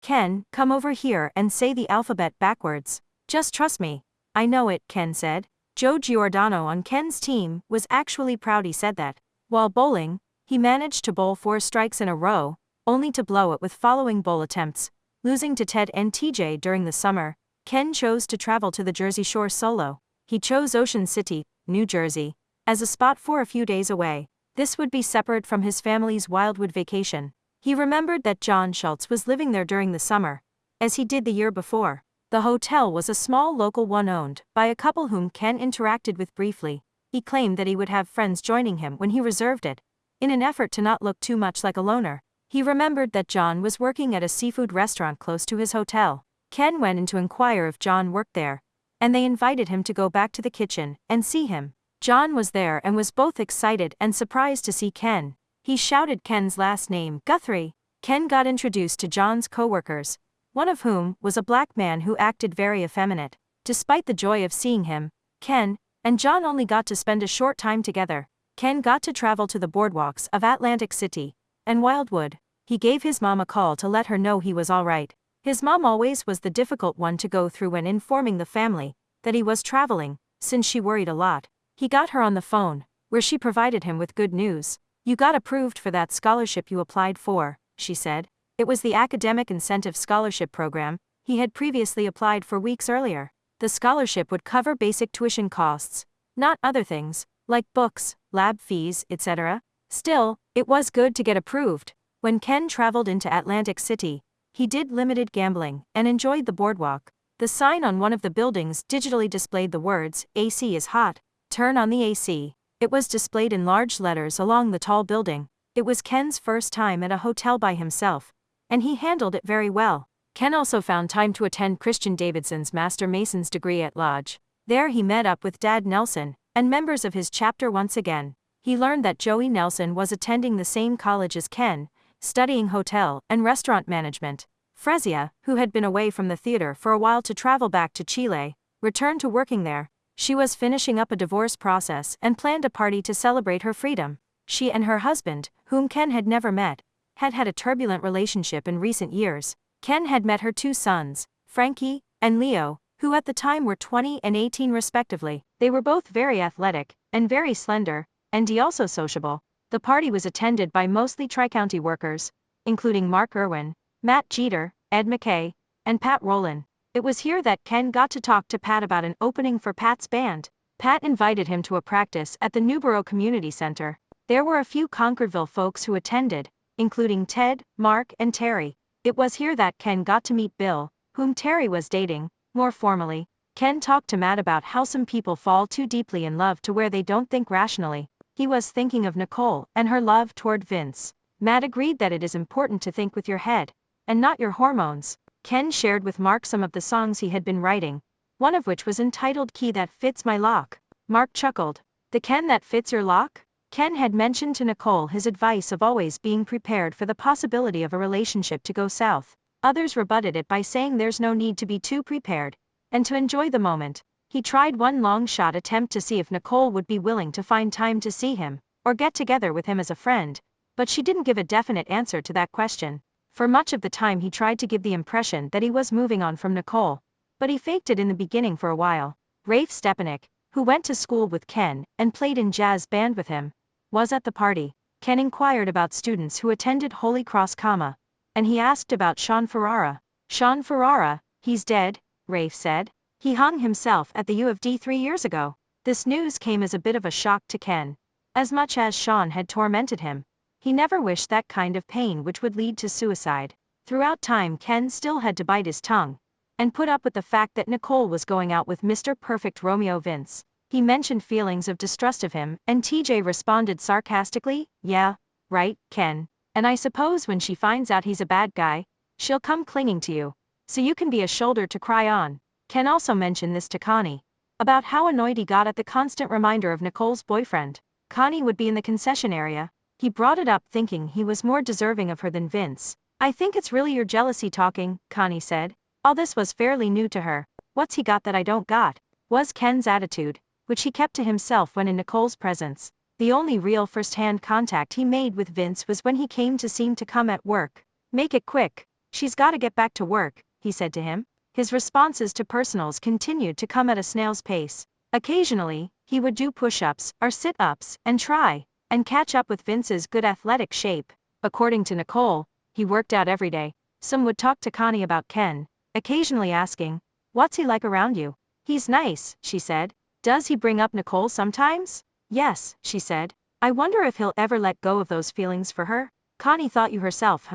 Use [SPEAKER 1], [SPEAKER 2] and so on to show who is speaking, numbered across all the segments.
[SPEAKER 1] Ken, come over here and say the alphabet backwards. Just trust me. I know it, Ken said. Joe Giordano on Ken's team was actually proud he said that. While bowling, he managed to bowl 4 strikes in a row, only to blow it with following bowl attempts. Losing to Ted and TJ during the summer, Ken chose to travel to the Jersey Shore solo. He chose Ocean City, New Jersey, as a spot for a few days away. This would be separate from his family's Wildwood vacation. He remembered that John Schultz was living there during the summer, as he did the year before. The hotel was a small local one owned by a couple whom Ken interacted with briefly. He claimed that he would have friends joining him when he reserved it, in an effort to not look too much like a loner. He remembered that John was working at a seafood restaurant close to his hotel. Ken went in to inquire if John worked there, and they invited him to go back to the kitchen and see him. John was there and was both excited and surprised to see Ken. He shouted Ken's last name, Guthrie. Ken got introduced to John's co-workers, one of whom was a black man who acted very effeminate. Despite the joy of seeing him, Ken and John only got to spend a short time together. Ken got to travel to the boardwalks of Atlantic City and Wildwood. He gave his mom a call to let her know he was all right. His mom always was the difficult one to go through when informing the family that he was traveling, since she worried a lot. He got her on the phone, where she provided him with good news. "You got approved for that scholarship you applied for," she said. It was the Academic Incentive Scholarship Program he had previously applied for weeks earlier. The scholarship would cover basic tuition costs, not other things, like books, lab fees, etc. Still, it was good to get approved. When Ken traveled into Atlantic City, he did limited gambling and enjoyed the boardwalk. The sign on one of the buildings digitally displayed the words, "AC is hot. Turn on the AC." It was displayed in large letters along the tall building. It was Ken's first time at a hotel by himself, and he handled it very well. Ken also found time to attend Christian Davidson's Master Mason's degree at Lodge. There he met up with Dad Nelson and members of his chapter once again. He learned that Joey Nelson was attending the same college as Ken, studying hotel and restaurant management. Frezia, who had been away from the theater for a while to travel back to Chile, returned to working there. She was finishing up a divorce process and planned a party to celebrate her freedom. She and her husband, whom Ken had never met, had had a turbulent relationship in recent years. Ken had met her 2 sons, Frankie and Leo, who at the time were 20 and 18 respectively. They were both very athletic and very slender, and also sociable. The party was attended by mostly Tri-County workers, including Mark Irwin, Matt Jeter, Ed McKay, and Pat Rowland. It was here that Ken got to talk to Pat about an opening for Pat's band. Pat invited him to a practice at the Newborough Community Center. There were a few Concordville folks who attended, including Ted, Mark, and Terry. It was here that Ken got to meet Bill, whom Terry was dating. More formally, Ken talked to Matt about how some people fall too deeply in love to where they don't think rationally. He was thinking of Nicole and her love toward Vince. Matt agreed that it is important to think with your head, and not your hormones. Ken shared with Mark some of the songs he had been writing, one of which was entitled "Key That Fits My Lock." Mark chuckled. "The Ken that fits your lock?" Ken had mentioned to Nicole his advice of always being prepared for the possibility of a relationship to go south. Others rebutted it by saying there's no need to be too prepared, and to enjoy the moment. He tried one long-shot attempt to see if Nicole would be willing to find time to see him, or get together with him as a friend, but she didn't give a definite answer to that question. For much of the time he tried to give the impression that he was moving on from Nicole, but he faked it in the beginning for a while. Rafe Stepanek, who went to school with Ken and played in jazz band with him, was at the party. Ken inquired about students who attended Holy Cross, and he asked about Sean Ferrara. "Sean Ferrara, he's dead," Rafe said. "He hung himself at the U of D 3 years ago." This news came as a bit of a shock to Ken. As much as Sean had tormented him, he never wished that kind of pain which would lead to suicide. Throughout time Ken still had to bite his tongue and put up with the fact that Nicole was going out with Mr. Perfect Romeo Vince. He mentioned feelings of distrust of him, and TJ responded sarcastically, "Yeah, right, Ken. And I suppose when she finds out he's a bad guy, she'll come clinging to you, so you can be a shoulder to cry on." Ken also mentioned this to Connie, about how annoyed he got at the constant reminder of Nicole's boyfriend. Connie would be in the concession area. He brought it up thinking he was more deserving of her than Vince. "I think it's really your jealousy talking," Connie said. All this was fairly new to her. "What's he got that I don't got?" was Ken's attitude, which he kept to himself when in Nicole's presence. The only real first-hand contact he made with Vince was when he came to seem to come at work. "Make it quick. She's gotta get back to work, he said to him. His responses to personals continued to come at a snail's pace. Occasionally, he would do push-ups or sit-ups and try and catch up with Vince's good athletic shape. According to Nicole, he worked out every day. Some would talk to Connie about Ken, occasionally asking, "What's he like around you?" "He's nice," she said. "Does he bring up Nicole sometimes?" "Yes," she said. "I wonder if he'll ever let go of those feelings for her." Connie thought you herself,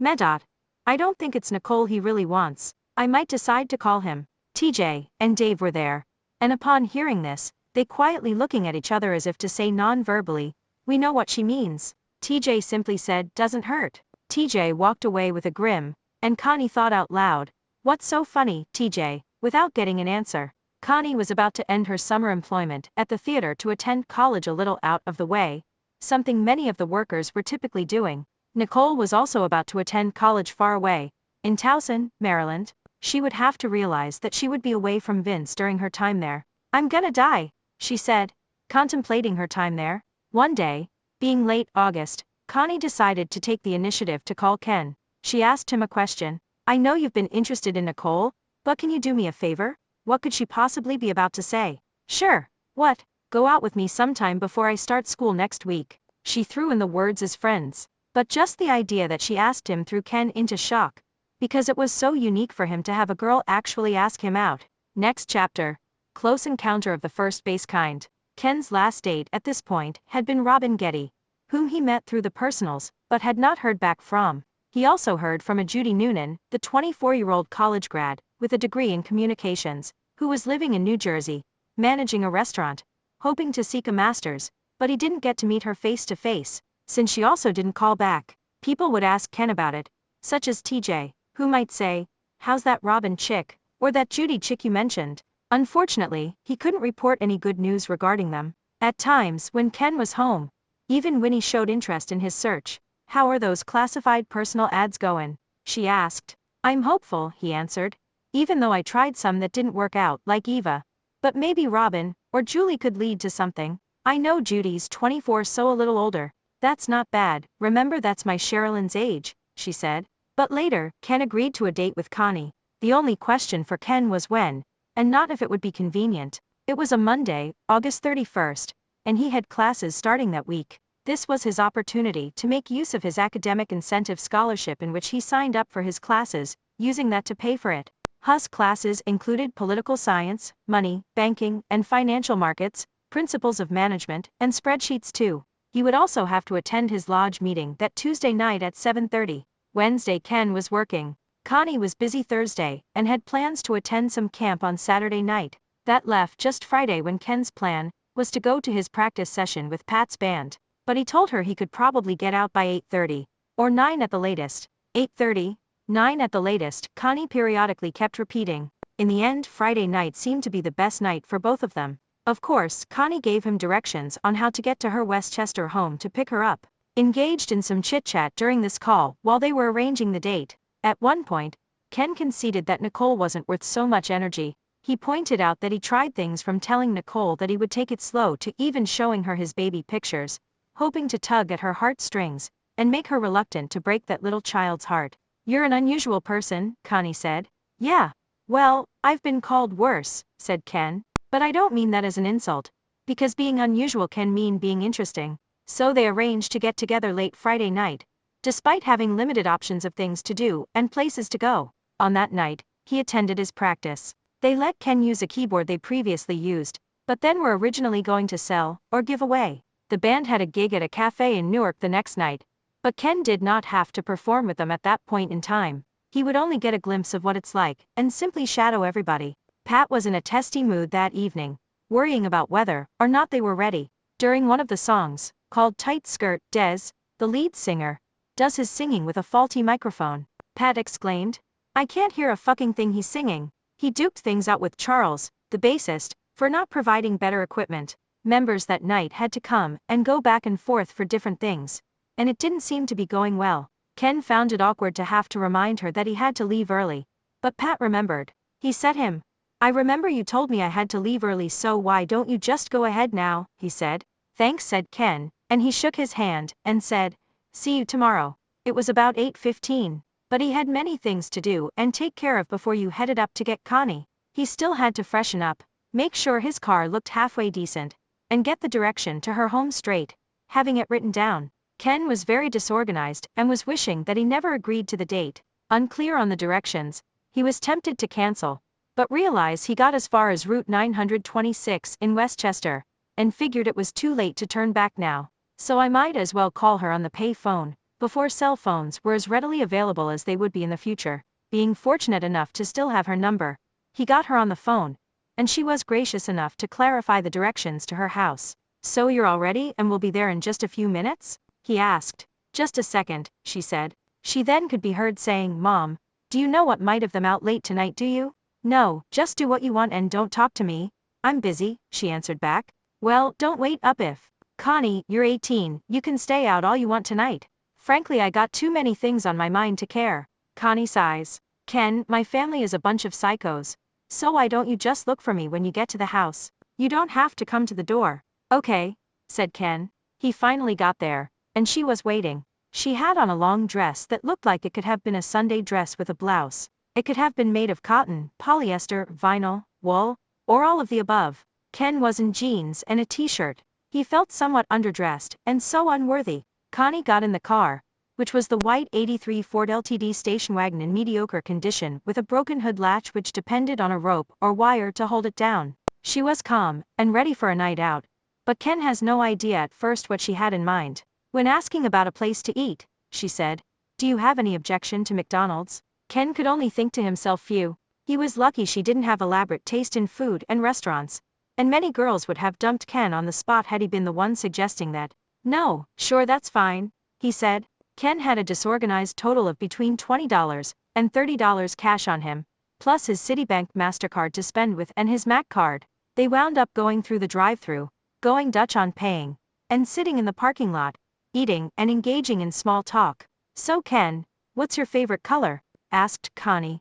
[SPEAKER 1] Medot. I don't think it's Nicole he really wants. I might decide to call him. TJ and Dave were there. And upon hearing this, they quietly looking at each other as if to say non-verbally, "We know what she means." TJ simply said, "Doesn't hurt." TJ walked away with a grin, and Connie thought out loud, "What's so funny, TJ?" Without getting an answer. Connie was about to end her summer employment at the theater to attend college a little out of the way, something many of the workers were typically doing. Nicole was also about to attend college far away, in Towson, Maryland. She would have to realize that she would be away from Vince during her time there. "I'm gonna die," she said, contemplating her time there. One day, being late August, Connie decided to take the initiative to call Ken. She asked him a question. "I know you've been interested in Nicole, but can you do me a favor?" What could she possibly be about to say? "Sure. What? Go out with me sometime before I start school next week." She threw in the words as friends. But just the idea that she asked him threw Ken into shock, because it was so unique for him to have a girl actually ask him out. Next chapter. Close encounter of the first base kind. Ken's last date at this point had been Robin Getty, whom he met through the personals, but had not heard back from. He also heard from a Judy Noonan, the 24-year-old college grad, with a degree in communications, who was living in New Jersey, managing a restaurant, hoping to seek a master's, but he didn't get to meet her face to face, since she also didn't call back. People would ask Ken about it, such as TJ, who might say, "How's that Robin chick, or that Judy chick you mentioned?" Unfortunately, he couldn't report any good news regarding them. At times, when Ken was home, even Winnie showed interest in his search. "How are those classified personal ads going?" she asked. "I'm hopeful," he answered, "even though I tried some that didn't work out, like Eva. But maybe Robin, or Julie could lead to something. I know Judy's 24, so a little older." "That's not bad, remember that's my Sherilyn's age," she said. But later, Ken agreed to a date with Connie. The only question for Ken was when, and not if it would be convenient. It was a Monday, August 31st, and he had classes starting that week. This was his opportunity to make use of his academic incentive scholarship in which he signed up for his classes, using that to pay for it. Hus classes included political science, money, banking, and financial markets, principles of management, and spreadsheets too. He would also have to attend his lodge meeting that Tuesday night at 7:30. Wednesday Ken was working. Connie was busy Thursday, and had plans to attend some camp on Saturday night. That left just Friday when Ken's plan was to go to his practice session with Pat's band. But he told her he could probably get out by 8:30, or 9 at the latest. 8:30, 9 at the latest, Connie periodically kept repeating. In the end, Friday night seemed to be the best night for both of them. Of course, Connie gave him directions on how to get to her Westchester home to pick her up. Engaged in some chit-chat during this call while they were arranging the date. At one point, Ken conceded that Nicole wasn't worth so much energy. He pointed out that he tried things from telling Nicole that he would take it slow to even showing her his baby pictures, hoping to tug at her heartstrings and make her reluctant to break that little child's heart. "You're an unusual person," Connie said. "Yeah. Well, I've been called worse," said Ken. "But I don't mean that as an insult, because being unusual can mean being interesting." So they arranged to get together late Friday night, despite having limited options of things to do and places to go. On that night, he attended his practice. They let Ken use a keyboard they previously used, but then were originally going to sell or give away. The band had a gig at a cafe in Newark the next night, but Ken did not have to perform with them at that point in time. He would only get a glimpse of what it's like and simply shadow everybody. Pat was in a testy mood that evening, worrying about whether or not they were ready. During one of the songs, called Tight Skirt, Dez, the lead singer, does his singing with a faulty microphone. Pat exclaimed, "I can't hear a fucking thing he's singing." He duked things out with Charles, the bassist, for not providing better equipment. Members that night had to come and go back and forth for different things, and it didn't seem to be going well. Ken found it awkward to have to remind her that he had to leave early, but Pat remembered. He said him, "I remember you told me I had to leave early, so why don't you just go ahead now," he said. "Thanks," said Ken, and he shook his hand and said, "See you tomorrow." It was about 8:15, but he had many things to do and take care of before you headed up to get Connie. He still had to freshen up, make sure his car looked halfway decent, and get the direction to her home straight, having it written down. Ken was very disorganized and was wishing that he never agreed to the date. Unclear on the directions, he was tempted to cancel, but realized he got as far as Route 926 in Westchester, and figured it was too late to turn back now. So I might as well call her on the pay phone, before cell phones were as readily available as they would be in the future. Being fortunate enough to still have her number, he got her on the phone, and she was gracious enough to clarify the directions to her house. So you're all ready and will be there in just a few minutes? He asked. Just a second, she said. She then could be heard saying, Mom, do you know what might have them out late tonight, do you? No, just do what you want and don't talk to me. I'm busy, she answered back. Well, don't wait up if. Connie, you're 18, you can stay out all you want tonight. Frankly, I got too many things on my mind to care. Connie sighs. Ken, my family is a bunch of psychos. So why don't you just look for me when you get to the house? You don't have to come to the door. Okay, said Ken. He finally got there, and she was waiting. She had on a long dress that looked like it could have been a Sunday dress with a blouse. It could have been made of cotton, polyester, vinyl, wool, or all of the above. Ken was in jeans and a t-shirt. He felt somewhat underdressed and so unworthy. Connie got in the car, which was the white 83 Ford LTD station wagon in mediocre condition with a broken hood latch which depended on a rope or wire to hold it down. She was calm and ready for a night out, but Ken has no idea at first what she had in mind. When asking about a place to eat, she said, do you have any objection to McDonald's? Ken could only think to himself phew. He was lucky she didn't have elaborate taste in food and restaurants, and many girls would have dumped Ken on the spot had he been the one suggesting that. No, sure that's fine, he said. Ken had a disorganized total of between $20 and $30 cash on him, plus his Citibank MasterCard to spend with and his Mac card. They wound up going through the drive-thru, going Dutch on paying, and sitting in the parking lot, eating and engaging in small talk. So Ken, what's your favorite color? Asked Connie.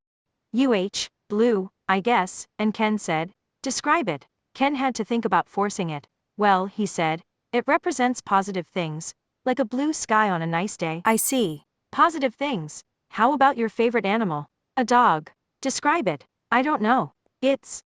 [SPEAKER 1] Blue, I guess, and Ken said, describe it. Ken had to think about forcing it. Well, he said, it represents positive things, like a blue sky on a nice day. I see. Positive things. How about your favorite animal? A dog. Describe it. I don't know. It's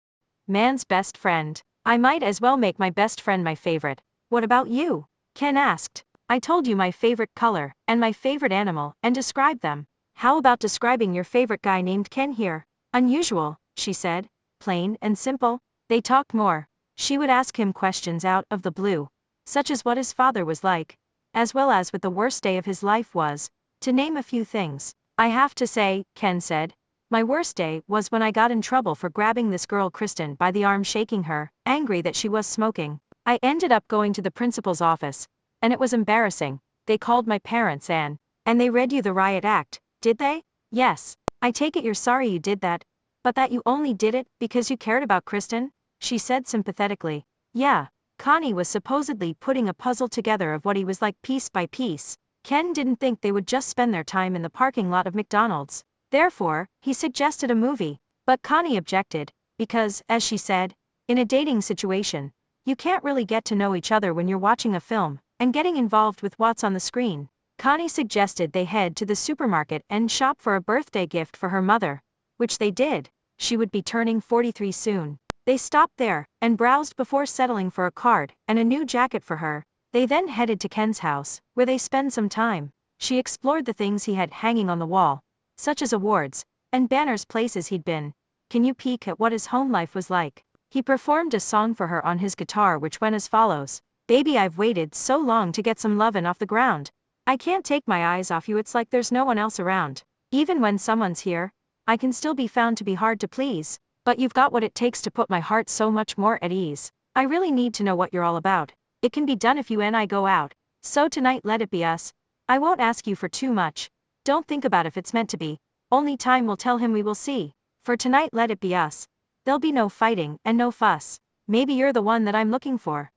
[SPEAKER 1] man's best friend. I might as well make my best friend my favorite. What about you? Ken asked. I told you my favorite color and my favorite animal and described them. How about describing your favorite guy named Ken here? Unusual, she said. Plain and simple. They talked more. She would ask him questions out of the blue, such as what his father was like, as well as what the worst day of his life was, to name a few things. I have to say, Ken said, my worst day was when I got in trouble for grabbing this girl Kristen by the arm, shaking her, angry that she was smoking. I ended up going to the principal's office, and it was embarrassing. They called my parents and they read you the riot act, did they? Yes. I take it you're sorry you did that, but that you only did it because you cared about Kristen? She said sympathetically. Yeah. Connie was supposedly putting a puzzle together of what he was like piece by piece. Ken didn't think they would just spend their time in the parking lot of McDonald's. Therefore, he suggested a movie. But Connie objected, because, as she said, in a dating situation, you can't really get to know each other when you're watching a film and getting involved with what's on the screen. Connie suggested they head to the supermarket and shop for a birthday gift for her mother, which they did. She would be turning 43 soon. They stopped there and browsed before settling for a card and a new jacket for her. They then headed to Ken's house, where they spent some time. She explored the things he had hanging on the wall, such as awards and banners, places he'd been. Can you peek at what his home life was like? He performed a song for her on his guitar which went as follows. Baby, I've waited so long to get some lovin' off the ground. I can't take my eyes off you, it's like there's no one else around. Even when someone's here, I can still be found to be hard to please. But you've got what it takes to put my heart so much more at ease. I really need to know what you're all about. It can be done if you and I go out. So tonight let it be us. I won't ask you for too much. Don't think about if it's meant to be. Only time will tell him, we will see. For tonight let it be us. There'll be no fighting and no fuss. Maybe you're the one that I'm looking for.